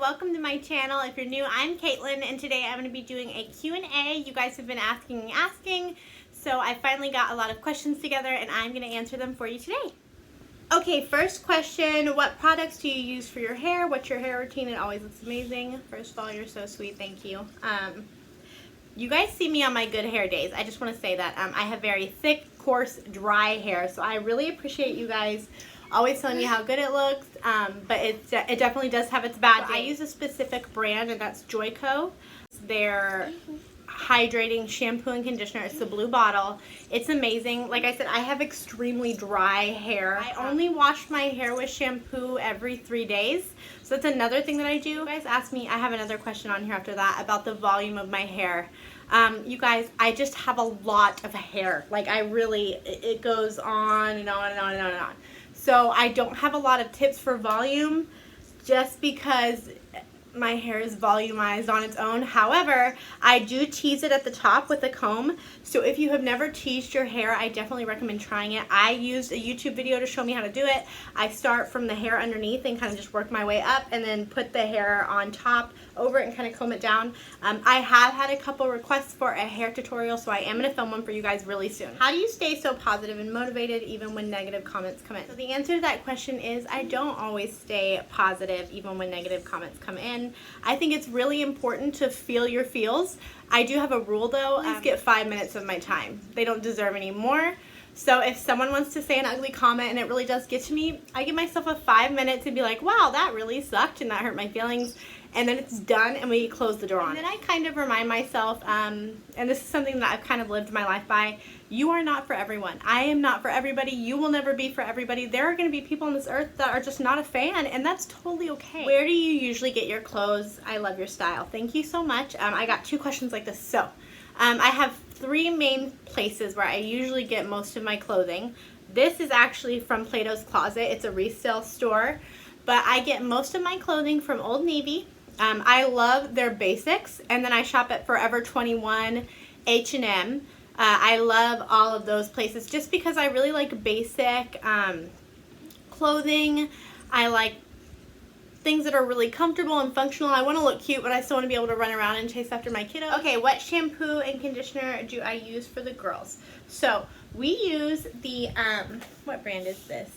welcome to my channel. If you're new, I'm Caitlin, and today I'm going to be doing a Q&A. You guys have been asking, so I finally got a lot of questions together and I'm going to answer them for you today. Okay, first question, what products do you use for your hair? What's your hair routine? It always looks amazing. First of all, you're so sweet, thank you. You guys see me on my good hair days. I just want to say that I have very thick, coarse, dry hair, so I really appreciate you guys always telling me how good it looks, but it definitely does have its bad days. I use a specific brand, and that's Joico. Their hydrating shampoo and conditioner. It's the blue bottle. It's amazing. Like I said, I have extremely dry hair. I only wash my hair with shampoo every 3 days, so that's another thing that I do. You guys asked me, I have another question on here after that about the volume of my hair. You guys, I just have a lot of hair. Like it goes on and on and on and on and on. So I don't have a lot of tips for volume just because my hair is volumized on its own. However, I do tease it at the top with a comb. So if you have never teased your hair, I definitely recommend trying it. I used a YouTube video to show me how to do it. I start from the hair underneath and kind of just work my way up and then put the hair on top over it and kind of comb it down. I have had a couple requests for a hair tutorial, so I am going to film one for you guys really soon. How do you stay so positive and motivated even when negative comments come in? So the answer to that question is I don't always stay positive even when negative comments come in. I think it's really important to feel your feels. I do have a rule though, please get 5 minutes of my time. They don't deserve any more. So if someone wants to say an ugly comment and it really does get to me, I give myself a 5 minutes to be like, wow, that really sucked and that hurt my feelings. And then it's done and we close the door on it. And then I kind of remind myself, and this is something that I've kind of lived my life by, you are not for everyone. I am not for everybody. You will never be for everybody. There are going to be people on this earth that are just not a fan, and that's totally okay. Where do you usually get your clothes? I love your style. Thank you so much. I got 2 questions like this. So I have 3 main places where I usually get most of my clothing. This is actually from Plato's Closet. It's a resale store, but I get most of my clothing from Old Navy. I love their basics, and then I shop at Forever 21, H&M. I love all of those places just because I really like basic clothing. I like things that are really comfortable and functional. I want to look cute, but I still want to be able to run around and chase after my kiddo. Okay, what shampoo and conditioner do I use for the girls? So we use the, what brand is this?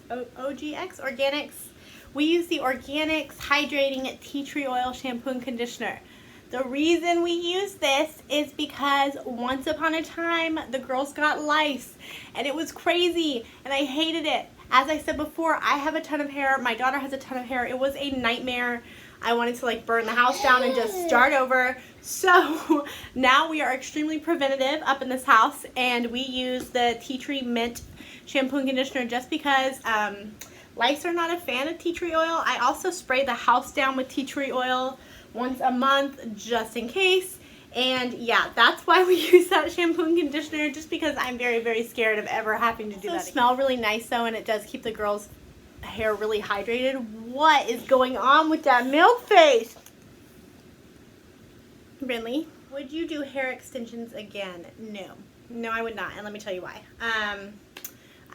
OGX, Organics. We use the Organics Hydrating Tea Tree Oil Shampoo and Conditioner. The reason we use this is because once upon a time, the girls got lice, and it was crazy, and I hated it. As I said before, I have a ton of hair. My daughter has a ton of hair. It was a nightmare. I wanted to like burn the house down and just start over. So now we are extremely preventative up in this house, and we use the Tea Tree Mint Shampoo and Conditioner just because lice are not a fan of tea tree oil. I also spray the house down with tea tree oil once a month just in case. And yeah, that's why we use that shampoo and conditioner, just because I'm very, very scared of ever having to do that. It smells really nice though, and it does keep the girls' hair really hydrated. What is going on with that milk face? Really? Would you do hair extensions again? No. No, I would not, and let me tell you why.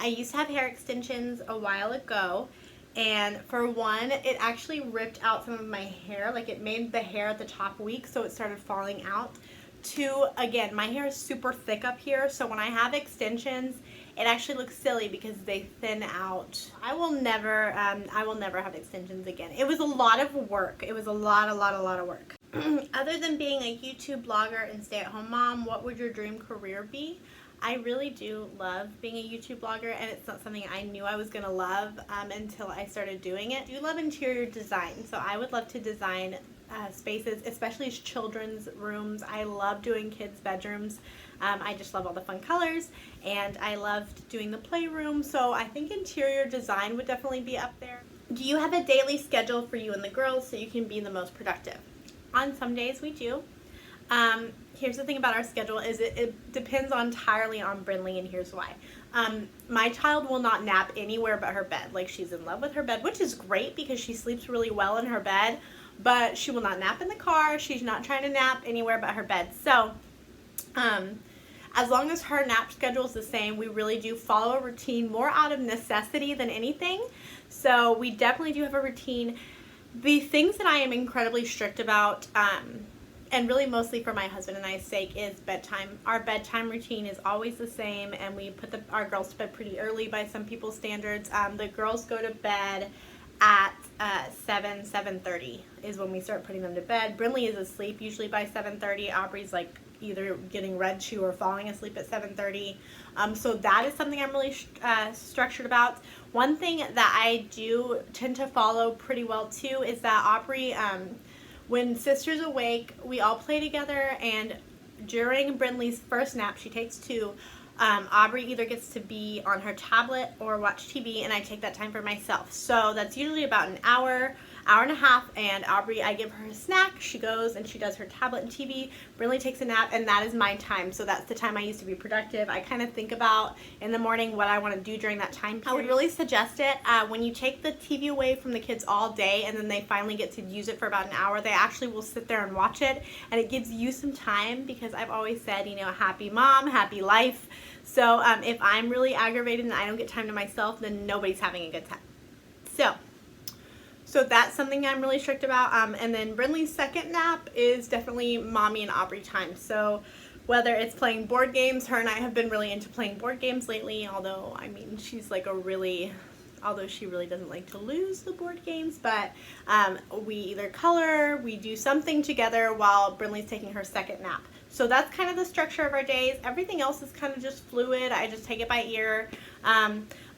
I used to have hair extensions a while ago, and for one, it actually ripped out some of my hair. Like, it made the hair at the top weak, so it started falling out. 2, again, my hair is super thick up here, so when I have extensions, it actually looks silly because they thin out. I will never have extensions again. It was a lot of work. It was a lot of work. Other than being a YouTube blogger and stay-at-home mom, what would your dream career be? I really do love being a YouTube blogger, and it's not something I knew I was going to love until I started doing it. I do love interior design, so I would love to design spaces, especially children's rooms. I love doing kids' bedrooms. I just love all the fun colors, and I loved doing the playroom, so I think interior design would definitely be up there. Do you have a daily schedule for you and the girls so you can be the most productive? On some days we do. Here's the thing about our schedule is it depends entirely on Brinley, and here's why. My child will not nap anywhere but her bed. Like, she's in love with her bed, which is great because she sleeps really well in her bed, but she will not nap in the car. She's not trying to nap anywhere but her bed. So as long as her nap schedule is the same, we really do follow a routine more out of necessity than anything. So we definitely do have a routine. The things that I am incredibly strict about, and really mostly for my husband and I's sake, is bedtime. Our bedtime routine is always the same, and we put our girls to bed pretty early by some people's standards. The girls go to bed at 7:30 is when we start putting them to bed. Brinley is asleep usually by 7:30. Aubrey's like either getting read to or falling asleep at 7:30. So that is something I'm really structured about. One thing that I do tend to follow pretty well too is that Aubrey, when sister's awake, we all play together, and during Brinley's first nap, she takes 2, Aubrey either gets to be on her tablet or watch TV, and I take that time for myself. So that's usually about an hour and a half, and Aubrey, I give her a snack, she goes and she does her tablet and TV, Brinley takes a nap, and that is my time. So that's the time I use to be productive. I kind of think about in the morning what I want to do during that time period. I would really suggest it when you take the TV away from the kids all day and then they finally get to use it for about an hour, they actually will sit there and watch it, and it gives you some time, because I've always said, you know, happy mom, happy life. So if I'm really aggravated and I don't get time to myself, then nobody's having a good time. So that's something I'm really strict about. And then Brinley's second nap is definitely mommy and Aubrey time. So whether it's playing board games, her and I have been really into playing board games lately, although, I mean, she's like although she really doesn't like to lose the board games, but we either color, we do something together while Brinley's taking her second nap. So that's kind of the structure of our days. Everything else is kind of just fluid. I just take it by ear.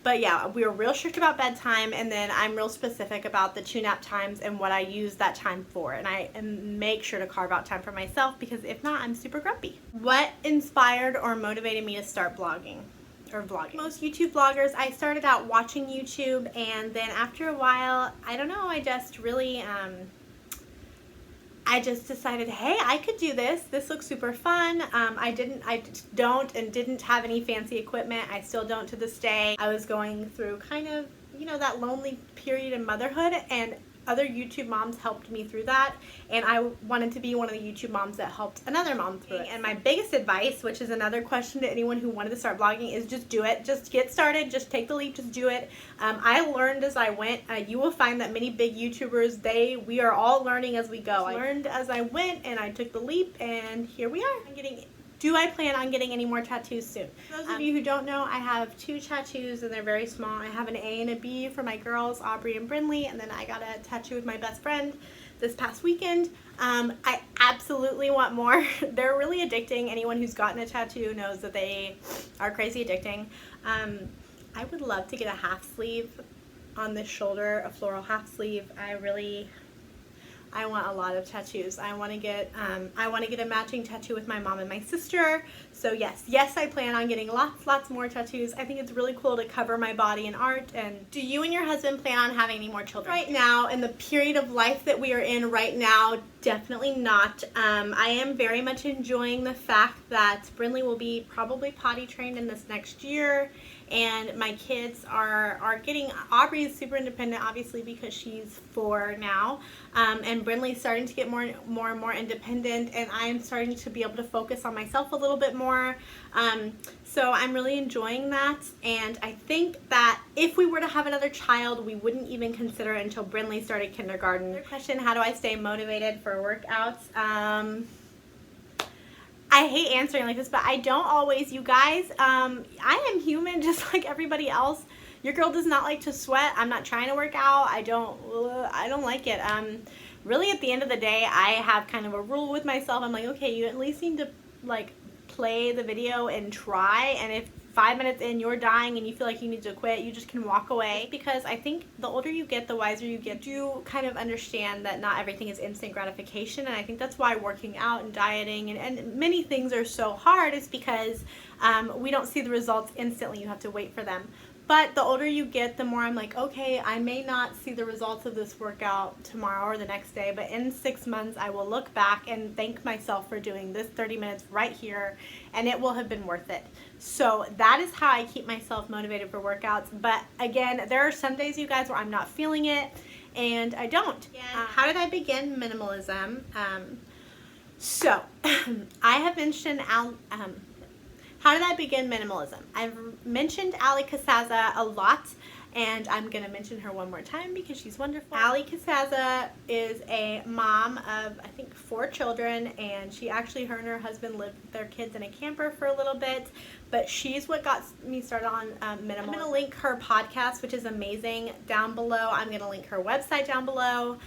But yeah, we are real strict about bedtime, and then I'm real specific about the 2 nap times and what I use that time for. And I make sure to carve out time for myself, because if not, I'm super grumpy. What inspired or motivated me to start blogging? Or vlogging. Most YouTube vloggers, I started out watching YouTube, and then after a while, I don't know, I just really, I just decided, hey, I could do this. This looks super fun. I didn't have any fancy equipment. I still don't to this day. I was going through kind of, you know, that lonely period in motherhood, and other YouTube moms helped me through that, and I wanted to be one of the YouTube moms that helped another mom through it. And my biggest advice, which is another question to anyone who wanted to start blogging, is just do it. Just get started. Just take the leap. Just do it. I learned as I went. You will find that many big YouTubers, we are all learning as we go. I learned as I went, and I took the leap, and here we are. Do I plan on getting any more tattoos soon? For those of you who don't know, I have 2 tattoos, and they're very small. I have an A and a B for my girls, Aubrey and Brinley, and then I got a tattoo with my best friend this past weekend. I absolutely want more. They're really addicting. Anyone who's gotten a tattoo knows that they are crazy addicting. I would love to get a half sleeve on this shoulder, a floral half sleeve. I want a lot of tattoos. I want to get a matching tattoo with my mom and my sister. So yes, I plan on getting lots more tattoos. I think it's really cool to cover my body in art. And do you and your husband plan on having any more children? Right now, in the period of life that we are in right now, definitely not. I am very much enjoying the fact that Brinley will be probably potty trained in this next year, and my kids are getting, Aubrey is super independent, obviously, because she's 4 now, and Brinley's starting to get more and more independent, and I'm starting to be able to focus on myself a little bit more. So I'm really enjoying that, and I think that if we were to have another child, we wouldn't even consider it until Brinley started kindergarten. Another question, how do I stay motivated for workouts? I hate answering like this, but I don't always, you guys. I am human just like everybody else. Your girl does not like to sweat. I'm not trying to work out. I don't like it. Really, at the end of the day, I have kind of a rule with myself. I'm like, okay, you at least need to like play the video and try, and if 5 minutes in you're dying and you feel like you need to quit, you just can walk away. Because I think the older you get, the wiser you get. You kind of understand that not everything is instant gratification, and I think that's why working out and dieting and many things are so hard, is because we don't see the results instantly. You have to wait for them. But the older you get, the more I'm like, okay, I may not see the results of this workout tomorrow or the next day, but in 6 months I will look back and thank myself for doing this 30 minutes right here, and it will have been worth it. So that is how I keep myself motivated for workouts. But again, there are some days, you guys, where I'm not feeling it, and I don't. How did I begin minimalism? So I have mentioned how did I begin minimalism? I've mentioned Ali Casaza a lot, and I'm going to mention her one more time because she's wonderful. Allie Casaza is a mom of, I think, 4 children, and her and her husband lived with their kids in a camper for a little bit, but she's what got me started on minimalism. I'm going to link her podcast, which is amazing, down below. I'm going to link her website down below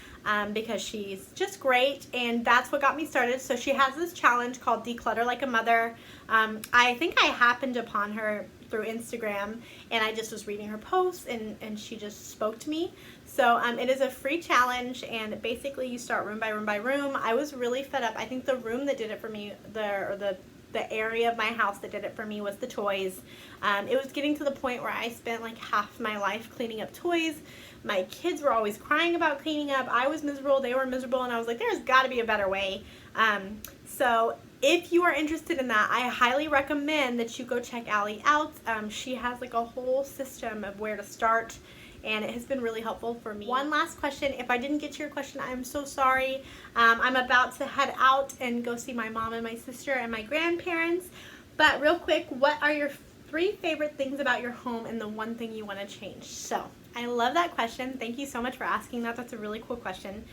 because she's just great, and that's what got me started. So she has this challenge called Declutter Like a Mother. I think I happened upon her through Instagram, and I just was reading her posts, and she just spoke to me. So it is a free challenge, and basically you start room by room by room. I was really fed up. I think the room that did it for me, the area of my house that did it for me, was the toys. It was getting to the point where I spent like half my life cleaning up toys. My kids were always crying about cleaning up. I was miserable, they were miserable, and I was like, there's got to be a better way. So if you are interested in that, I highly recommend that you go check Allie out. She has like a whole system of where to start, and it has been really helpful for me. One last question. If I didn't get to your question, I'm so sorry. I'm about to head out and go see my mom and my sister and my grandparents. But real quick, what are your 3 favorite things about your home and the one thing you want to change? So I love that question. Thank you so much for asking that. That's a really cool question.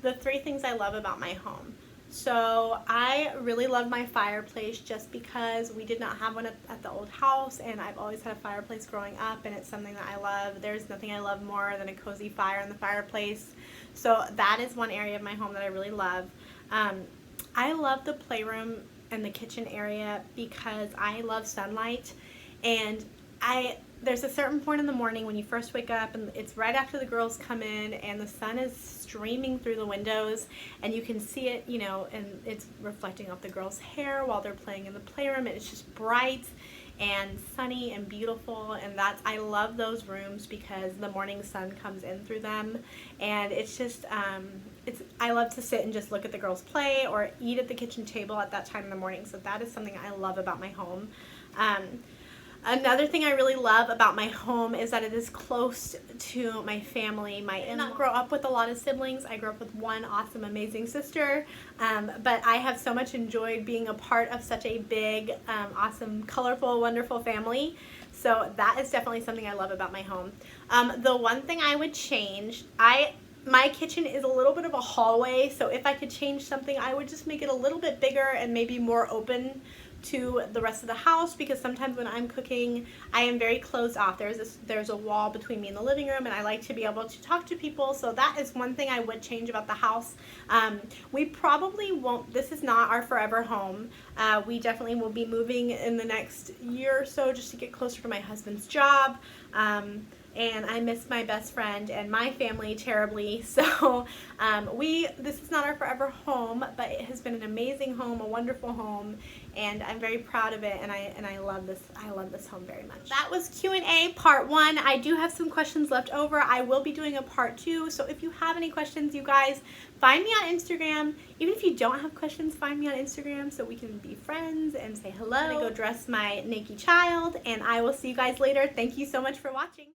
The 3 things I love about my home. So I really love my fireplace just because we did not have one at the old house, and I've always had a fireplace growing up, and it's something that I love. There's nothing I love more than a cozy fire in the fireplace. So that is one area of my home that I really love. I love the playroom and the kitchen area because I love sunlight, and there's a certain point in the morning when you first wake up, and it's right after the girls come in and the sun is streaming through the windows, and you can see it, you know, and it's reflecting off the girls' hair while they're playing in the playroom, and it's just bright and sunny and beautiful, and I love those rooms because the morning sun comes in through them, and it's just I love to sit and just look at the girls play or eat at the kitchen table at that time in the morning. So that is something I love about my home. Another thing I really love about my home is that it is close to my family. I did not grow up with a lot of siblings. I grew up with one awesome, amazing sister, but I have so much enjoyed being a part of such a big, awesome, colorful, wonderful family. So that is definitely something I love about my home. The one thing I would change, my kitchen is a little bit of a hallway, so if I could change something, I would just make it a little bit bigger and maybe more open to the rest of the house, because sometimes when I'm cooking, I am very closed off. There's a wall between me and the living room, and I like to be able to talk to people, so that is one thing I would change about the house. We probably won't, this is not our forever home. We definitely will be moving in the next year or so just to get closer to my husband's job. And I miss my best friend and my family terribly. So this is not our forever home, but it has been an amazing home, a wonderful home, and I'm very proud of it, and I love this. I love this home very much. That was Q&A part 1. I do have some questions left over. I will be doing a part 2. So if you have any questions, you guys, find me on Instagram. Even if you don't have questions, find me on Instagram so we can be friends and say hello. I'm gonna go dress my Nikki child, and I will see you guys later. Thank you so much for watching.